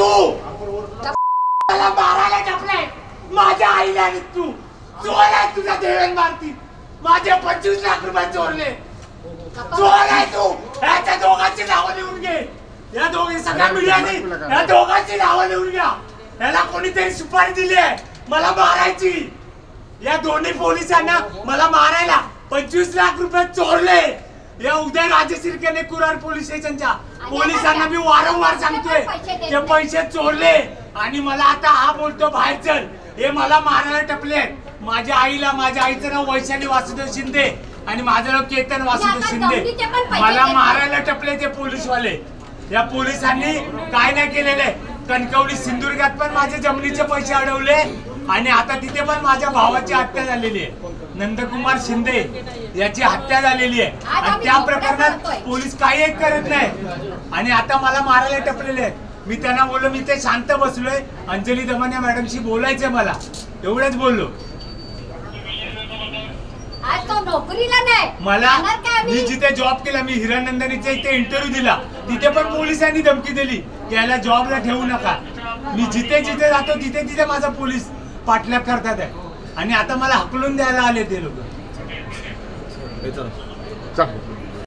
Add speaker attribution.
Speaker 1: मला मारायला टाकलाय माझ्या आईला आणि तू चोर आहे तुझा देवेन मारती माझे 25 लाख रुपये चोरले चोर आहे तू याच्या दोघांची नावं लिहून घे या दोघे सगळ्या मीडियाने या दोघांची नावं लिहून घ्या याला कोणीतरी सुपारी दिली आहे मला मारायची या दोन्ही पोलिसांना मला मारायला 25 लाख रुपये चोरले या उदय राजशिर्केने कुरार पोलीस स्टेशनच्या पोलिसांना मी वारंवार सांगतोय ते पैसे चोरले आणि मला आता हा बोलतो बाहेर चल हे मला मारायला टपले माझ्या आईचं नाव वैशाली वासुदेव शिंदे आणि माझं नाव केतन वासुदेव शिंदे मला मारायला टपले ते पोलीसवाले या पोलिसांनी काय नाही केलेले कणकवली सिंधुदुर्गात पण माझे जमिनीचे पैसे अडवले आणि आता तिथे पण माझ्या भावाची हत्या झालेली आहे नंदकुमार शिंदे याची हत्या झालेली आहे आणि त्या प्रकरणात पोलीस काही एक करत नाही आणि आता मला मारायला टपलेले आहेत मी त्यांना बोललो मी ते शांत बसलोय अंजली दमाने मॅडमशी बोलायचंय मला एवढंच बोललो
Speaker 2: आज तो नोकरीला नाही
Speaker 1: मला मी जिथे जॉब केला मी हिरानंदनीचा इथे इंटरव्ह्यू दिला तिथे पण पोलिसांनी धमकी दिली की याला जॉबला ठेवू नका मी जिथे जिथे जातो तिथे तिथे माझा पोलीस पाठलाग करतात आहे आणि आता मला हकलून द्यायला आले ते लोक